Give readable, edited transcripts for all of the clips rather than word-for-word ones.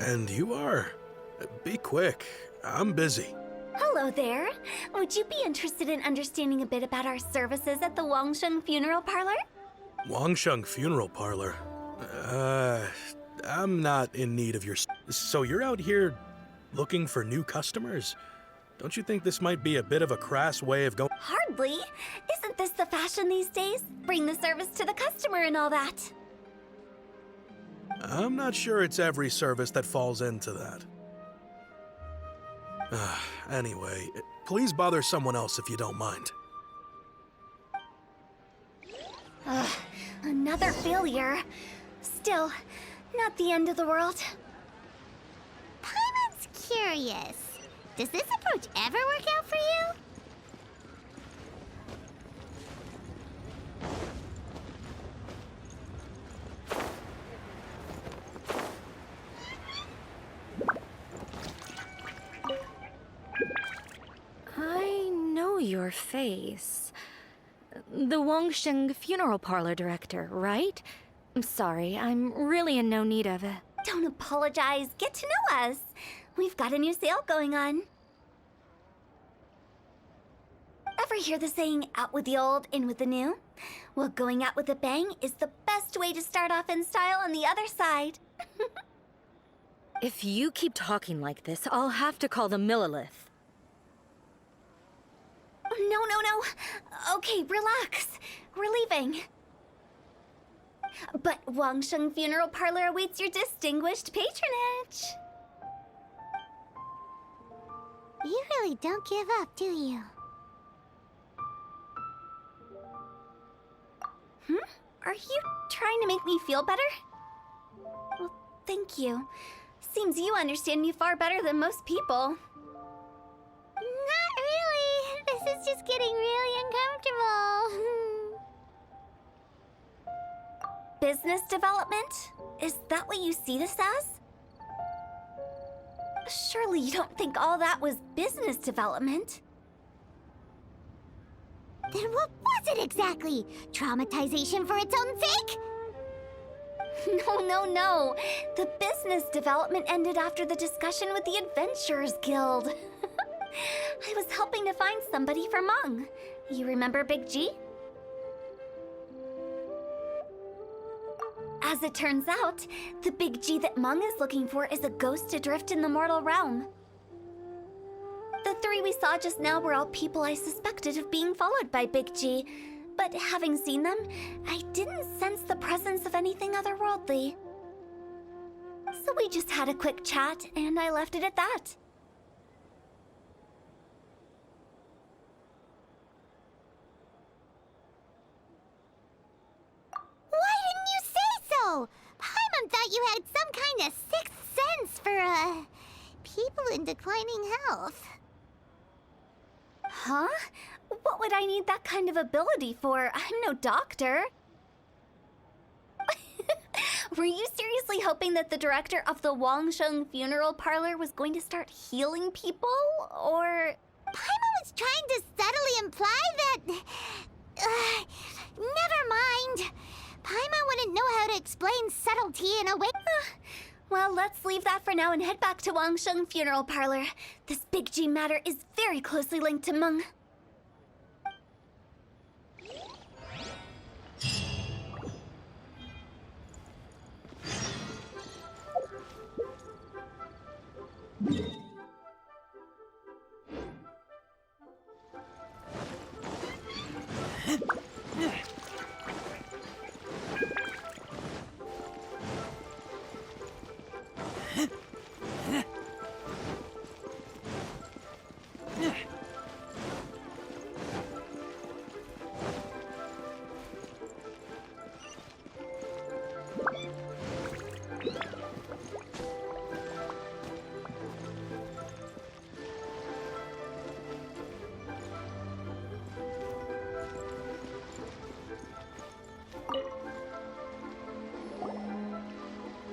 And you are? Be quick. I'm busy. Hello there. Would you be interested in understanding a bit about our services at the Wangsheng Funeral Parlor? Wangsheng Funeral Parlor? I'm not in need of your... So you're out here looking for new customers? Don't you think this might be a bit of a crass way of going... Hardly. Isn't this the fashion these days? Bring the service to the customer and all that. I'm not sure it's every service that falls into that. Anyway, please bother someone else if you don't mind. Another failure. Still, not the end of the world. Paimon's curious. Does this approach ever work out for you? I know your face. The Wangsheng Funeral Parlor director, right? I'm sorry, I'm really in no need of it. Don't apologize. Get to know us. We've got a new sale going on. Ever hear the saying, out with the old, in with the new? Well, going out with a bang is the best way to start off in style on the other side. If you keep talking like this, I'll have to call the Millilith. No. Okay, relax. We're leaving. But Wangsheng Funeral Parlor awaits your distinguished patronage. You really don't give up, do you? Are you trying to make me feel better? Well, thank you. Seems you understand me far better than most people. Not really. This is just getting really uncomfortable. Business development? Is that what you see this as? Surely you don't think all that was business development. Then what was it exactly? Traumatization for its own sake? No. The business development ended after the discussion with the Adventurers Guild. I was helping to find somebody for Meng. You remember Big G? As it turns out, the Big G that Meng is looking for is a ghost adrift in the mortal realm. The three we saw just now were all people I suspected of being followed by Big G, but having seen them, I didn't sense the presence of anything otherworldly. So we just had a quick chat, and I left it at that. Why didn't you say so? Paimon thought you had some kind of sixth sense for, people in declining health. Huh? What would I need that kind of ability for? I'm no doctor. Were you seriously hoping that the director of the Wangsheng Funeral Parlor was going to start healing people, or...? Paimon was trying to subtly imply that... never mind. Paimon wouldn't know how to explain subtlety in a way... Well, let's leave that for now and head back to Wangsheng Funeral Parlor. This Big G matter is very closely linked to Meng.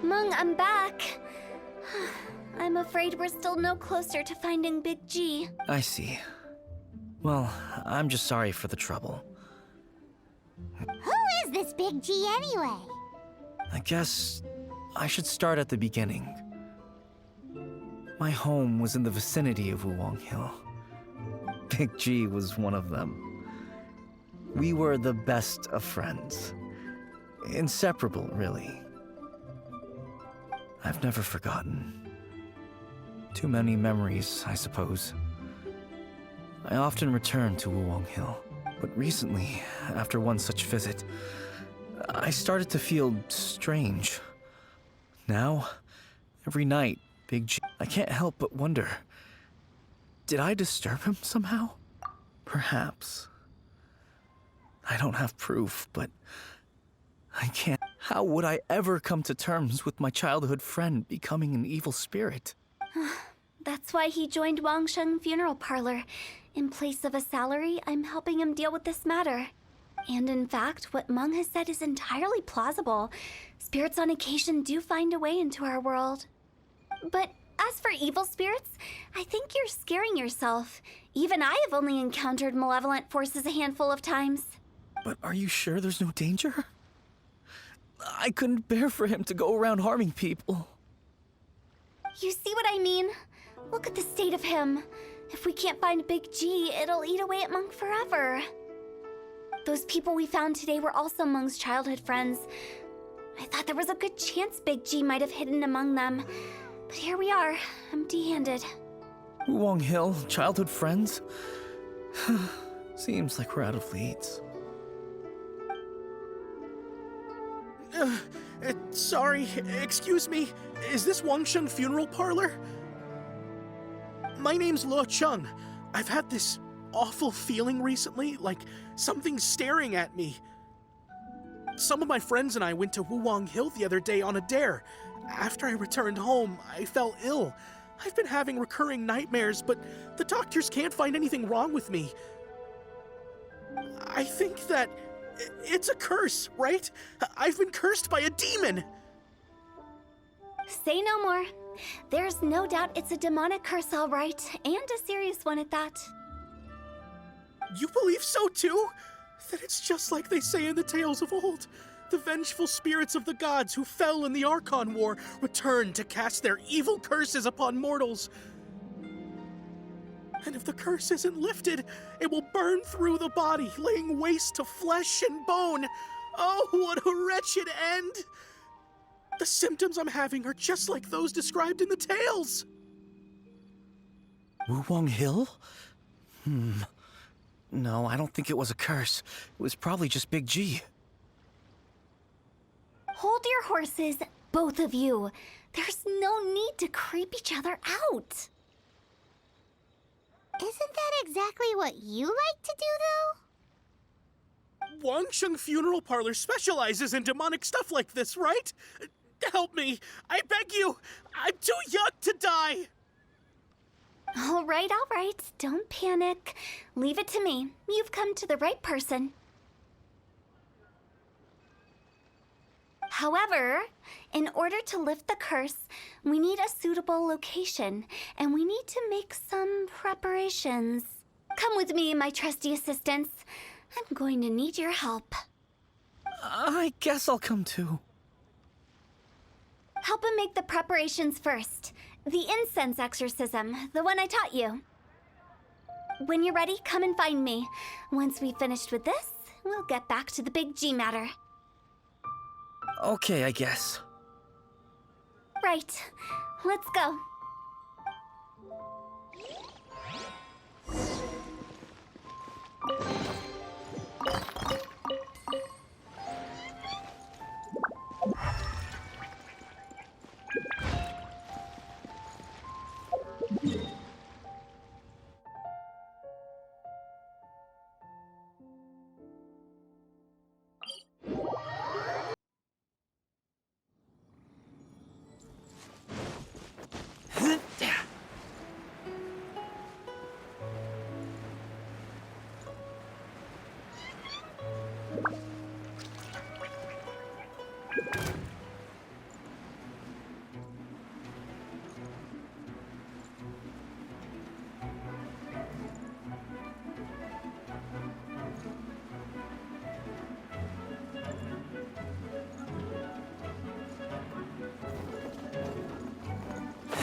Mung, I'm back. I'm afraid we're still no closer to finding Big G. I see. Well, I'm just sorry for the trouble. Who is this Big G anyway? I guess I should start at the beginning. My home was in the vicinity of Wulong Hill. Big G was one of them. We were the best of friends. Inseparable, really. I've never forgotten. Too many memories, I suppose. I often return to Wulong Hill, but recently, after one such visit, I started to feel strange. Now, every night, Big G, I can't help but wonder, did I disturb him somehow? Perhaps. I don't have proof, but I can't. How would I ever come to terms with my childhood friend becoming an evil spirit? That's why he joined Wangsheng Funeral Parlor. In place of a salary, I'm helping him deal with this matter. And in fact, what Mung has said is entirely plausible. Spirits on occasion do find a way into our world. But as for evil spirits, I think you're scaring yourself. Even I have only encountered malevolent forces a handful of times. But are you sure there's no danger? I couldn't bear for him to go around harming people. You see what I mean? Look at the state of him. If we can't find Big G, it'll eat away at Mung forever. Those people we found today were also Mung's childhood friends. I thought there was a good chance Big G might have hidden among them. But here we are, empty-handed. Wulong Hill, childhood friends? Seems like we're out of leads. Sorry, excuse me. Is this Wangsheng Funeral Parlor? My name's Luo Chung. I've had this awful feeling recently, like something's staring at me. Some of my friends and I went to Wulong Hill the other day on a dare. After I returned home, I fell ill. I've been having recurring nightmares, but the doctors can't find anything wrong with me. I think that it's a curse, right? I've been cursed by a demon. Say no more. There's no doubt it's a demonic curse, all right, and a serious one at that. You believe so too? That it's just like they say in the tales of old. The vengeful spirits of the gods who fell in the Archon War return to cast their evil curses upon mortals. And if the curse isn't lifted, it will burn through the body, laying waste to flesh and bone. Oh, what a wretched end! The symptoms I'm having are just like those described in the tales. Wulong Hill? No, I don't think it was a curse. It was probably just Big G. Hold your horses, both of you. There's no need to creep each other out. Isn't that exactly what you like to do, though? Wangsheng Funeral Parlor specializes in demonic stuff like this, right? Help me. I beg you. I'm too young to die. All right. Don't panic. Leave it to me. You've come to the right person. However, in order to lift the curse, we need a suitable location, and we need to make some preparations. Come with me, my trusty assistants. I'm going to need your help. I guess I'll come too. Help him make the preparations first. The incense exorcism, the one I taught you. When you're ready, come and find me. Once we've finished with this, we'll get back to the Big G matter. Okay, I guess. Right. Let's go.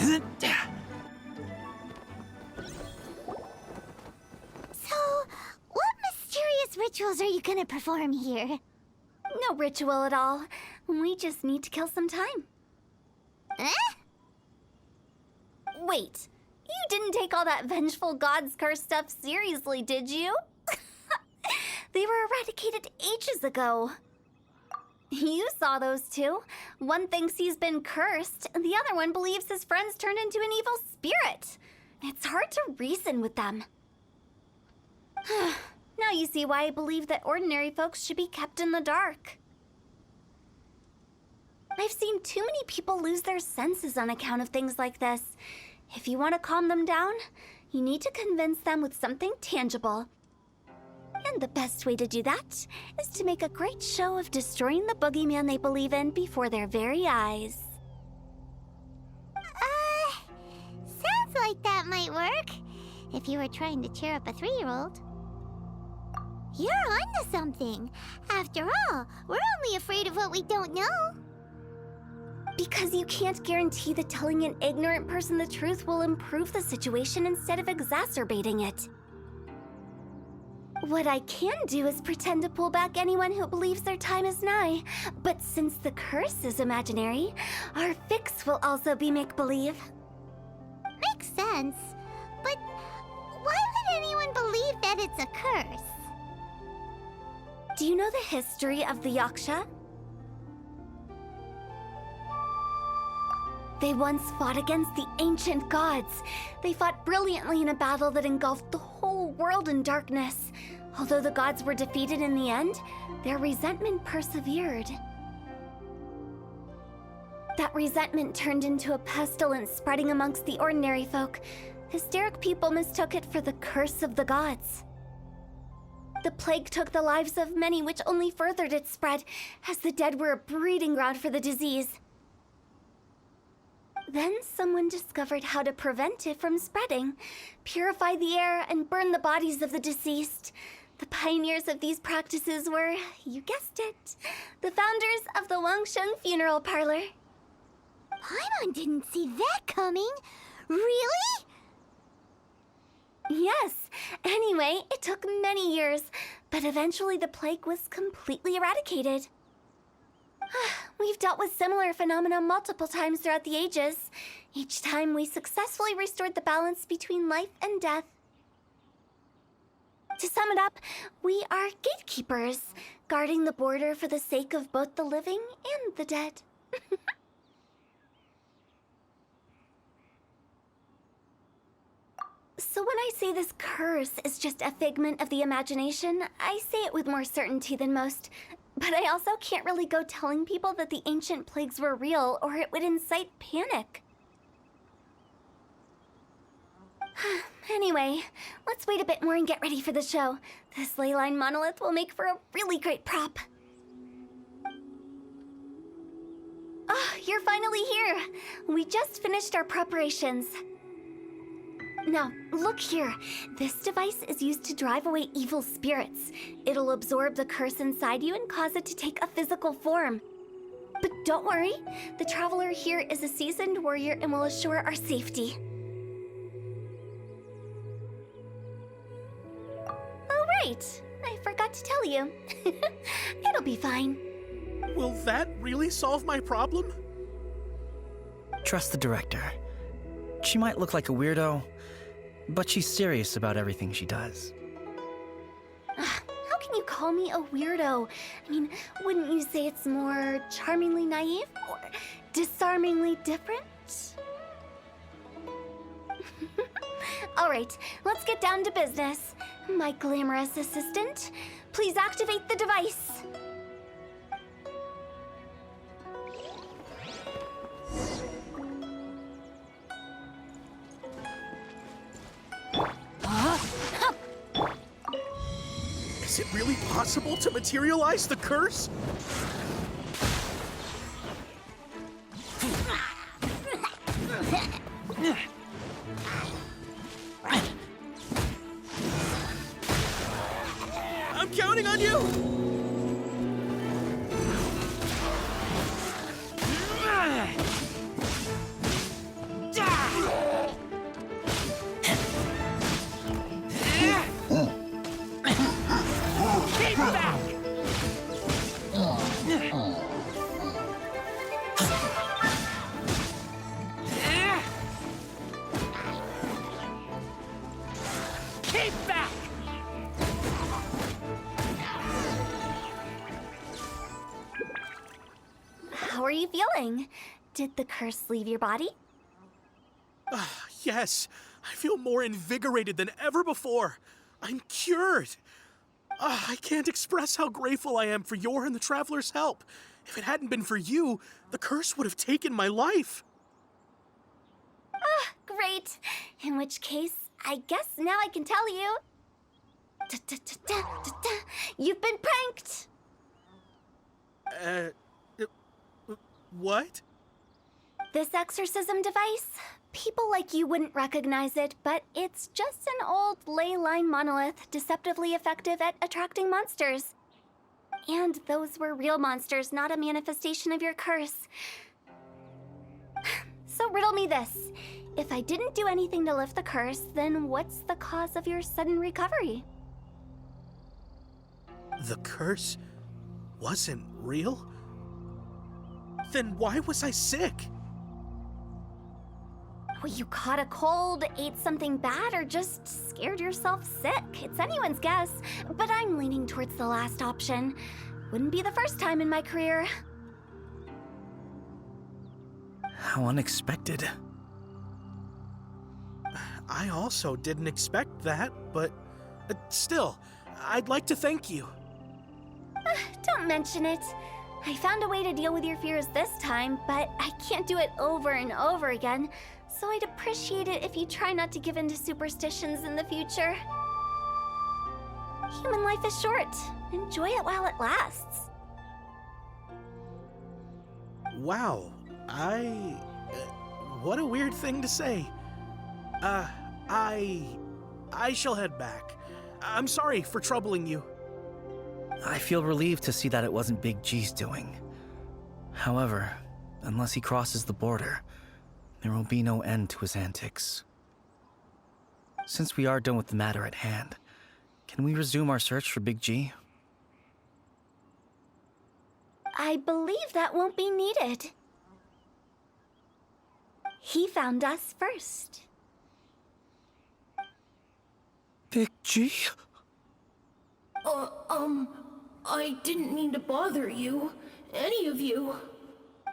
So, what mysterious rituals are you gonna perform here? No ritual at all. We just need to kill some time. Eh? Wait, you didn't take all that vengeful god's curse stuff seriously, did you? They were eradicated ages ago. You saw those two. One thinks he's been cursed, and the other one believes his friends turned into an evil spirit. It's hard to reason with them. Now you see why I believe that ordinary folks should be kept in the dark. I've seen too many people lose their senses on account of things like this. If you want to calm them down, you need to convince them with something tangible. And the best way to do that is to make a great show of destroying the boogeyman they believe in before their very eyes. Sounds like that might work. If you were trying to cheer up a 3-year-old. You're onto something. After all, we're only afraid of what we don't know. Because you can't guarantee that telling an ignorant person the truth will improve the situation instead of exacerbating it. What I can do is pretend to pull back anyone who believes their time is nigh. But since the curse is imaginary, our fix will also be make-believe. Makes sense. But why would anyone believe that it's a curse? Do you know the history of the Yaksha? They once fought against the ancient gods. They fought brilliantly in a battle that engulfed the whole world in darkness. Although the gods were defeated in the end, their resentment persevered. That resentment turned into a pestilence spreading amongst the ordinary folk. Hysteric people mistook it for the curse of the gods. The plague took the lives of many, which only furthered its spread, as the dead were a breeding ground for the disease. Then someone discovered how to prevent it from spreading, purify the air, and burn the bodies of the deceased. The pioneers of these practices were, you guessed it, the founders of the Wangsheng Funeral Parlor. Paimon didn't see that coming. Really? Yes. Anyway, it took many years, but eventually the plague was completely eradicated. We've dealt with similar phenomena multiple times throughout the ages. Each time we successfully restored the balance between life and death. To sum it up, we are gatekeepers, guarding the border for the sake of both the living and the dead. So when I say this curse is just a figment of the imagination, I say it with more certainty than most. But I also can't really go telling people that the ancient plagues were real, or it would incite panic. Anyway, let's wait a bit more and get ready for the show. This ley line monolith will make for a really great prop. Oh, you're finally here! We just finished our preparations. Now, look here. This device is used to drive away evil spirits. It'll absorb the curse inside you and cause it to take a physical form. But don't worry, the traveler here is a seasoned warrior and will assure our safety. Oh, right. I forgot to tell you. It'll be fine. Will that really solve my problem? Trust the director. She might look like a weirdo, but she's serious about everything she does. How can you call me a weirdo? I mean, wouldn't you say it's more charmingly naive or disarmingly different? All right, let's get down to business. My glamorous assistant, please activate the device. Is it really possible to materialize the curse? I'm counting on you! How are you feeling? Did the curse leave your body? Yes, I feel more invigorated than ever before. I'm cured. I can't express how grateful I am for your and the Traveler's help. If it hadn't been for you, the curse would have taken my life. Great. In which case, I guess now I can tell you. You've been pranked! What? This exorcism device, people like you wouldn't recognize it, but it's just an old ley line monolith deceptively effective at attracting monsters. And those were real monsters, not a manifestation of your curse. So riddle me this. If I didn't do anything to lift the curse, then what's the cause of your sudden recovery? The curse wasn't real? Then why was I sick? Well, you caught a cold, ate something bad, or just scared yourself sick. It's anyone's guess, but I'm leaning towards the last option. Wouldn't be the first time in my career. How unexpected. I also didn't expect that, but still, I'd like to thank you. Don't mention it. I found a way to deal with your fears this time, but I can't do it over and over again, so I'd appreciate it if you try not to give in to superstitions in the future. Human life is short. Enjoy it while it lasts. Wow, what a weird thing to say. I shall head back. I'm sorry for troubling you. I feel relieved to see that it wasn't Big G's doing. However, unless he crosses the border, there will be no end to his antics. Since we are done with the matter at hand, can we resume our search for Big G? I believe that won't be needed. He found us first. Big G? I didn't mean to bother you. Any of you.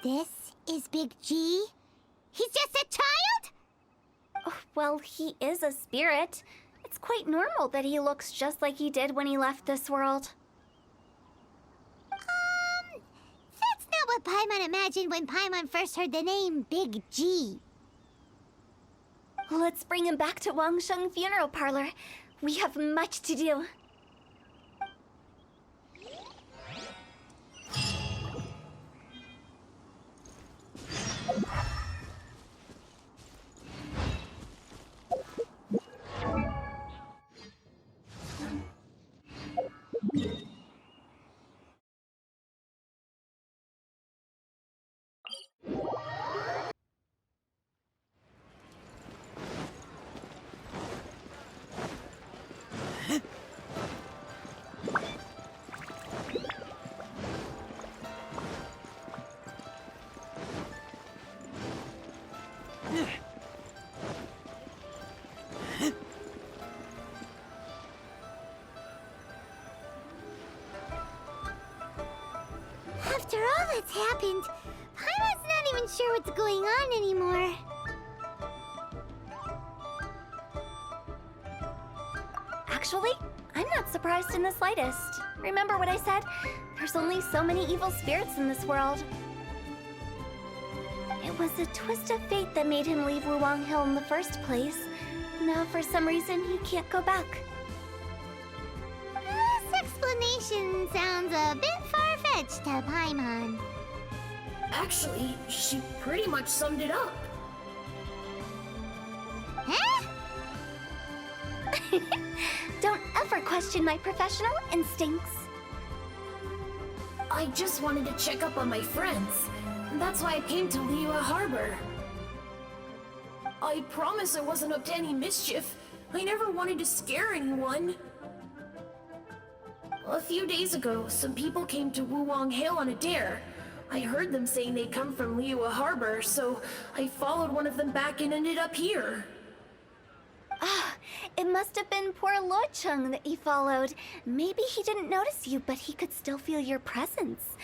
This is Big G? He's just a child? Oh, well, he is a spirit. It's quite normal that he looks just like he did when he left this world. That's not what Paimon imagined when Paimon first heard the name Big G. Let's bring him back to Wangsheng Funeral Parlor. We have much to do. After all that's happened, Paimon's not even sure what's going on anymore. Actually, I'm not surprised in the slightest. Remember what I said? There's only so many evil spirits in this world. It was a twist of fate that made him leave Wuwang Hill in the first place. Now, for some reason, he can't go back. This explanation sounds a bit far-fetched to Paimon. Actually, she pretty much summed it up. Huh? Don't ever question my professional instincts. I just wanted to check up on my friends. That's why I came to Liyue Harbor. I promise I wasn't up to any mischief. I never wanted to scare anyone. A few days ago, some people came to Wuwang Hill on a dare. I heard them saying they'd come from Liyue Harbor, so I followed one of them back and ended up here. Ah, it must have been poor Luocheng that you followed. Maybe he didn't notice you, but he could still feel your presence.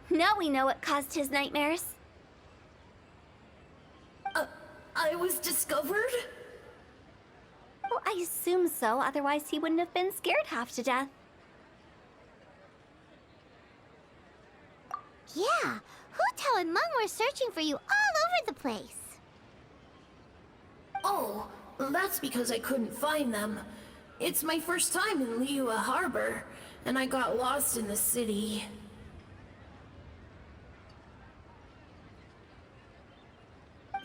Now we know what caused his nightmares. I was discovered? Well, I assume so, otherwise he wouldn't have been scared half to death. Yeah, Hu and Meng were searching for you all over the place. Oh, that's because I couldn't find them. It's my first time in Liyue Harbor, and I got lost in the city.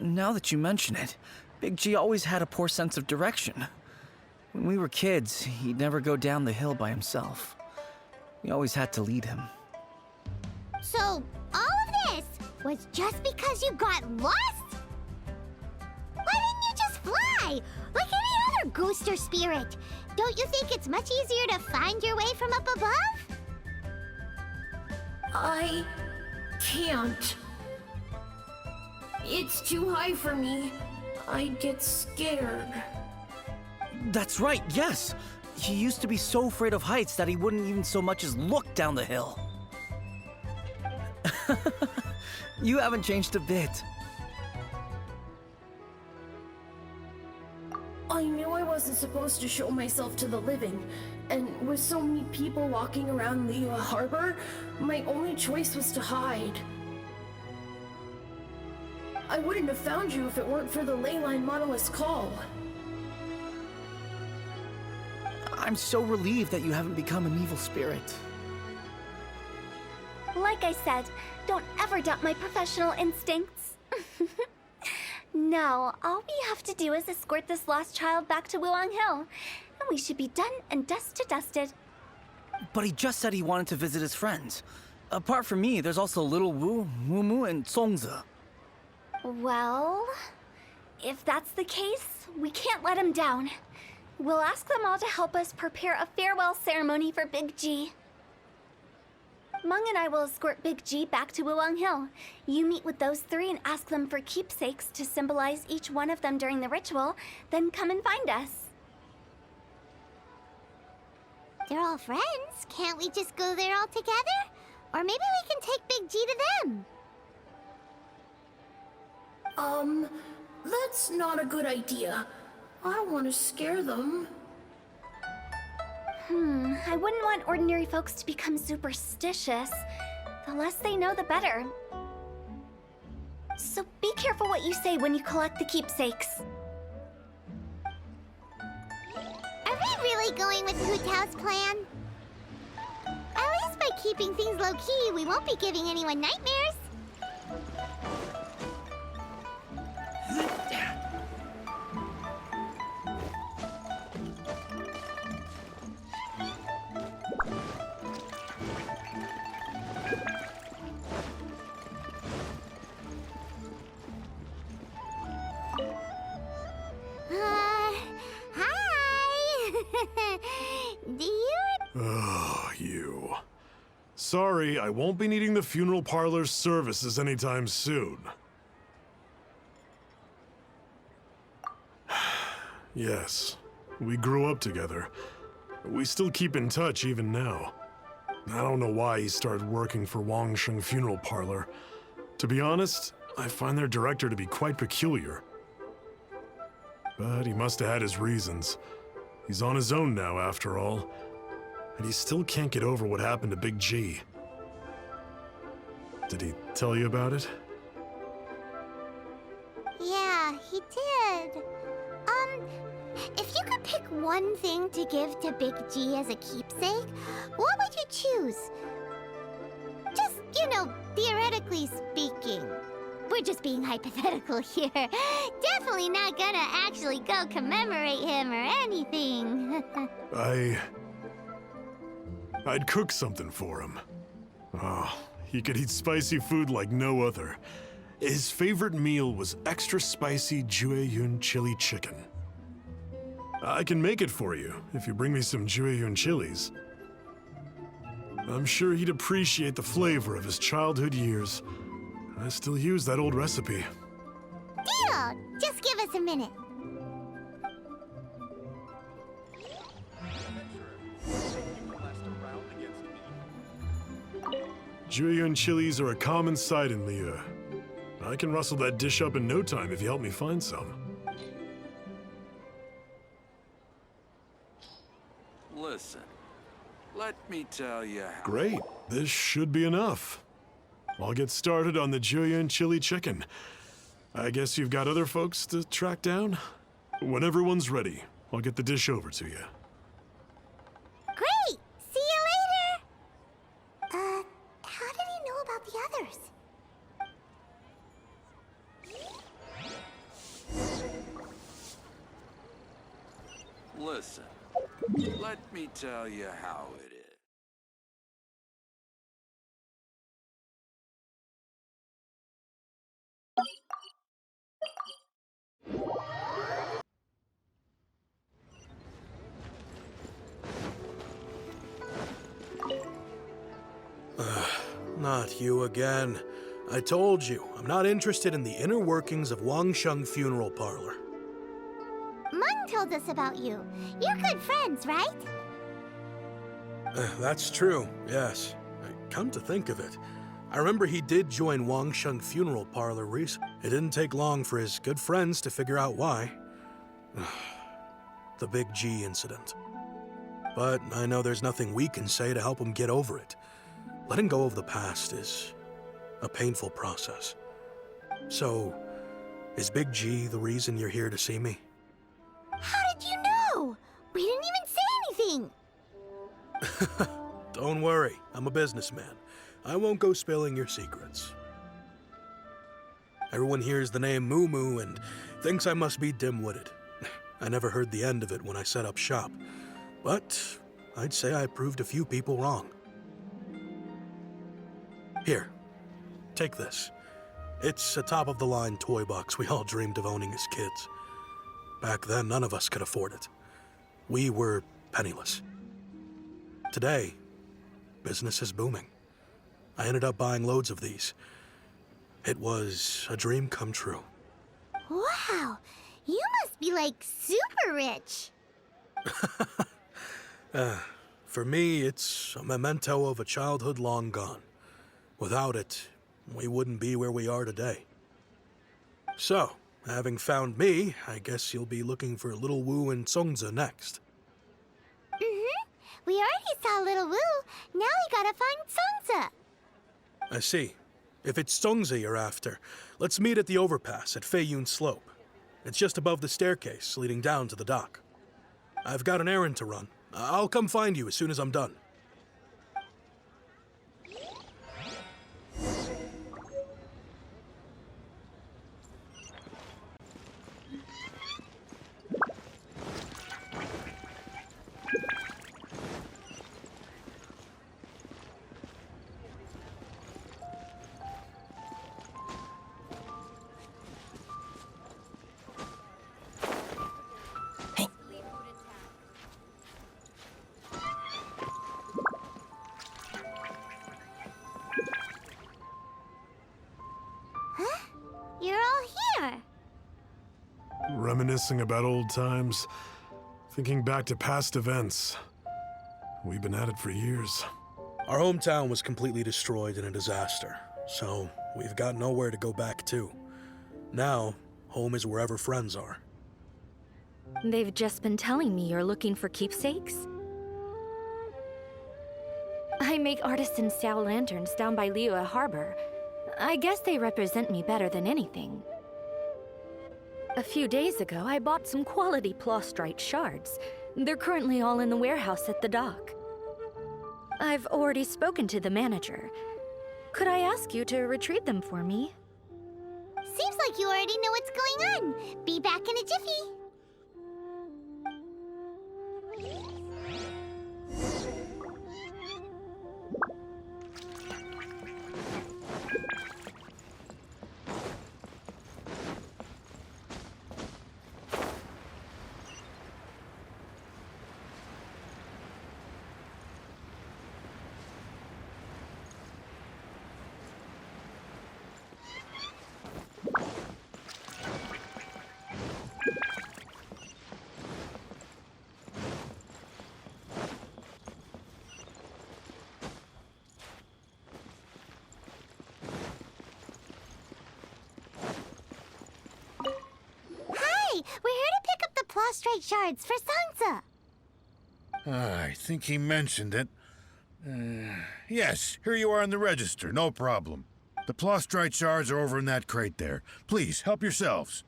Now that you mention it, Big G always had a poor sense of direction. When we were kids, he'd never go down the hill by himself. We always had to lead him. So, all of this was just because you got lost? Why didn't you just fly? Like any other ghost or spirit? Don't you think it's much easier to find your way from up above? I can't. It's too high for me. I'd get scared. That's right, yes! He used to be so afraid of heights that he wouldn't even so much as look down the hill. You haven't changed a bit. I knew I wasn't supposed to show myself to the living, and with so many people walking around Liyue Harbor, my only choice was to hide. I wouldn't have found you if it weren't for the leyline monolith's call. I'm so relieved that you haven't become an evil spirit. Like I said, don't ever doubt my professional instincts. No, all we have to do is escort this lost child back to Wuong Hill, and we should be done and dust to dusted. But he just said he wanted to visit his friends. Apart from me, there's also Little Wu, Mumu, and Songze. Well, if that's the case, we can't let him down. We'll ask them all to help us prepare a farewell ceremony for Big G. Meng and I will escort Big G back to Wuong Hill. You meet with those three and ask them for keepsakes to symbolize each one of them during the ritual, then come and find us. They're all friends. Can't we just go there all together? Or maybe we can take Big G to them. That's not a good idea. I don't want to scare them. I wouldn't want ordinary folks to become superstitious. The less they know, the better. So be careful what you say when you collect the keepsakes. Are we really going with Hu Tao's plan? At least by keeping things low-key, we won't be giving anyone nightmares. Hi! Do you... Oh, you. Sorry, I won't be needing the funeral parlor's services anytime soon. Yes, we grew up together. We still keep in touch even now. I don't know why he started working for Wangsheng Funeral Parlor. To be honest, I find their director to be quite peculiar. But he must have had his reasons. He's on his own now, after all. And he still can't get over what happened to Big G. Did he tell you about it? Yeah, he did. If you could pick one thing to give to Big G as a keepsake, what would you choose? Just, theoretically speaking. We're just being hypothetical here. Definitely not gonna actually go commemorate him or anything. I'd cook something for him. Oh, he could eat spicy food like no other. His favorite meal was extra spicy Jueyun chili chicken. I can make it for you if you bring me some Jueyun chilies. I'm sure he'd appreciate the flavor of his childhood years. I still use that old recipe. Deal! Just give us a minute. Jueyun chilies are a common sight in Liyue. I can rustle that dish up in no time if you help me find some. Listen, let me tell you how. Great, this should be enough. I'll get started on the Jueyun chili chicken. I guess you've got other folks to track down? When everyone's ready, I'll get the dish over to you. Great! See you later! How did he know about the others? Listen, let me tell you how it is. Not you again. I told you, I'm not interested in the inner workings of Wangsheng Funeral Parlor. Mung told us about you. You're good friends, right? That's true, yes. Come to think of it, I remember he did join Wangsheng Funeral Parlor recently. It didn't take long for his good friends to figure out why. The Big G incident. But I know there's nothing we can say to help him get over it. Letting go of the past is a painful process. So, is Big G the reason you're here to see me? How did you know? We didn't even say anything. Don't worry, I'm a businessman. I won't go spilling your secrets. Everyone hears the name Moo Moo and thinks I must be dim-witted. I never heard the end of it when I set up shop. But I'd say I proved a few people wrong. Here, take this. It's a top-of-the-line toy box we all dreamed of owning as kids. Back then, none of us could afford it. We were penniless. Today, business is booming. I ended up buying loads of these. It was a dream come true. Wow, you must be like super rich. For me, it's a memento of a childhood long gone. Without it, we wouldn't be where we are today. So, having found me, I guess you'll be looking for Little Wu and Songza next. We already saw Little Wu. Now we gotta find Songza. I see. If it's Songza you're after, let's meet at the overpass at Feiyun Slope. It's just above the staircase leading down to the dock. I've got an errand to run. I'll come find you as soon as I'm done. You're all here. Reminiscing about old times, thinking back to past events. We've been at it for years. Our hometown was completely destroyed in a disaster, so we've got nowhere to go back to. Now, home is wherever friends are. They've just been telling me you're looking for keepsakes. I make artisan style lanterns down by Liyue Harbor. I guess they represent me better than anything. A few days ago, I bought some quality plastrite shards. They're currently all in the warehouse at the dock. I've already spoken to the manager. Could I ask you to retrieve them for me? Seems like you already know what's going on. Be back in a jiffy. prostrate shards for Sansa. I think he mentioned it. Yes, here you are in the register, no problem. The prostrate shards are over in that crate there. Please, help yourselves.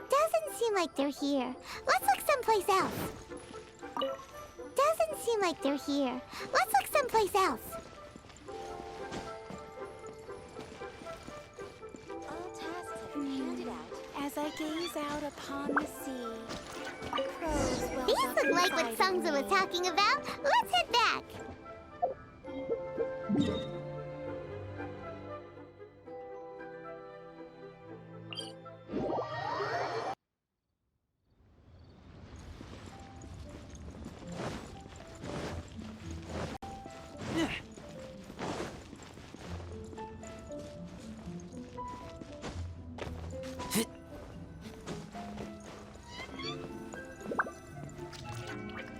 Doesn't seem like they're here. Let's look someplace else. Doesn't seem like they're here. Let's look someplace else. All tasks have been handed out as I gaze out upon the sea. Crows well These up look like what inside Sansa me. was talking about. Let's head back.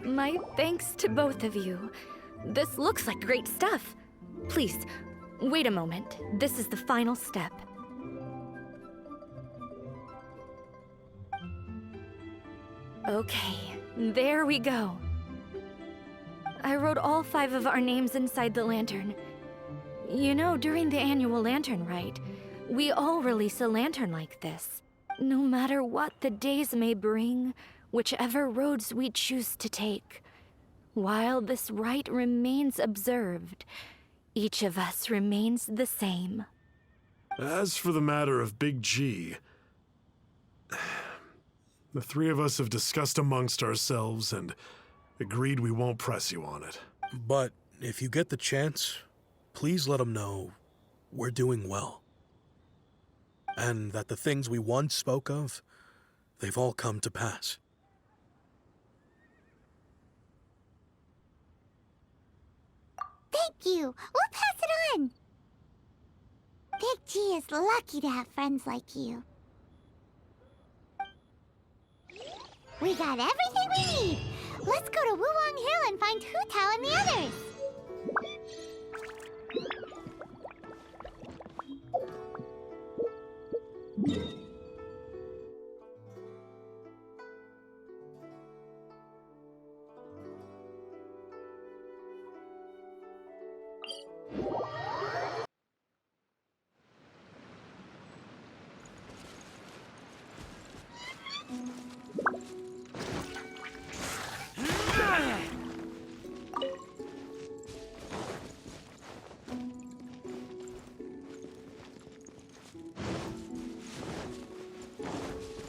My thanks to both of you. This looks like great stuff. Please, wait a moment. This is the final step. Okay, there we go. I wrote all 5 of our names inside the lantern. You know, during the annual lantern rite, we all release a lantern like this. No matter what the days may bring, whichever roads we choose to take. While this rite remains observed, each of us remains the same. As for the matter of Big G, the 3 of us have discussed amongst ourselves and agreed we won't press you on it. But if you get the chance, please let them know we're doing well. And that the things we once spoke of, they've all come to pass. Thank you. We'll pass it on. Big G is lucky to have friends like you. We got everything we need. Let's go to Wulong Hill and find Hu Tao and the others.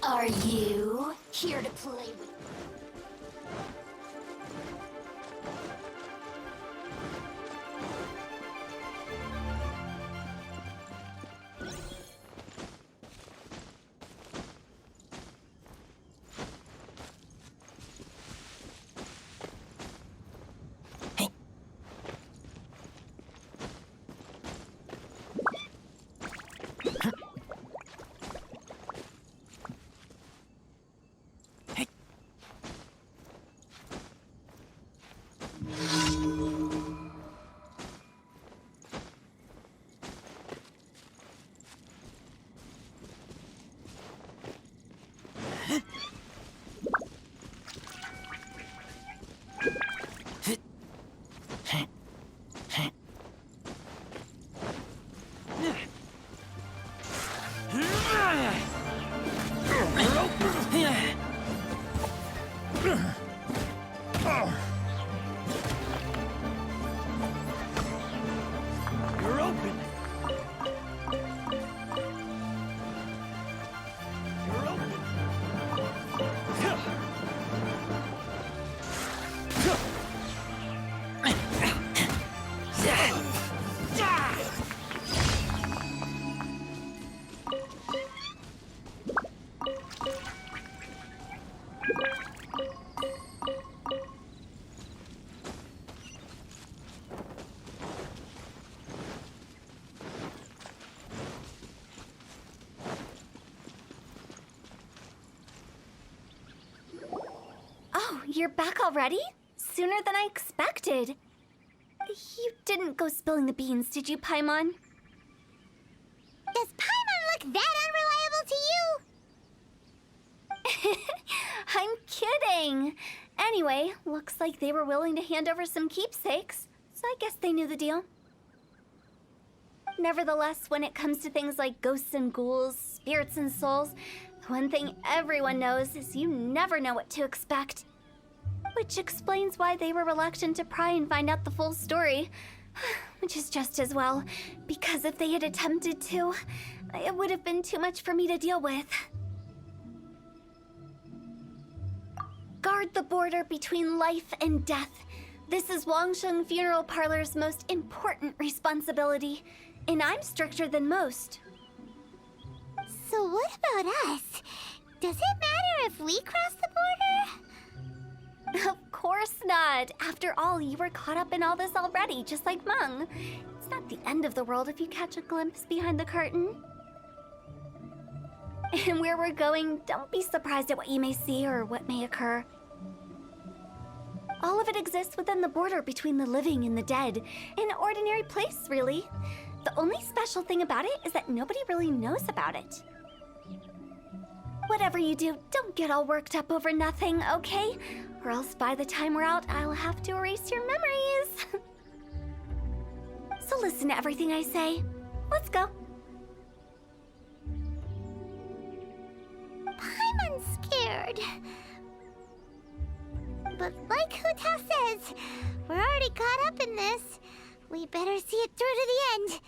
Are you here to play with? You're back already? Sooner than I expected. You didn't go spilling the beans, did you, Paimon? Does Paimon look that unreliable to you? I'm kidding. Anyway, looks like they were willing to hand over some keepsakes, so I guess they knew the deal. Nevertheless, when it comes to things like ghosts and ghouls, spirits and souls, the one thing everyone knows is you never know what to expect. Which explains why they were reluctant to pry and find out the full story. Which is just as well, because if they had attempted to, it would have been too much for me to deal with. Guard the border between life and death. This is Wangsheng Funeral Parlor's most important responsibility, and I'm stricter than most. So what about us? Does it matter if we cross the border? Of course not. After all, you were caught up in all this already, just like Meng. It's not the end of the world if you catch a glimpse behind the curtain. And where we're going, don't be surprised at what you may see or what may occur. All of it exists within the border between the living and the dead. An ordinary place, really. The only special thing about it is that nobody really knows about it. Whatever you do, don't get all worked up over nothing, okay? Or else by the time we're out, I'll have to erase your memories. So listen to everything I say. Let's go. Paimon's scared. But like Hu Tao says, we're already caught up in this. We better see it through to the end.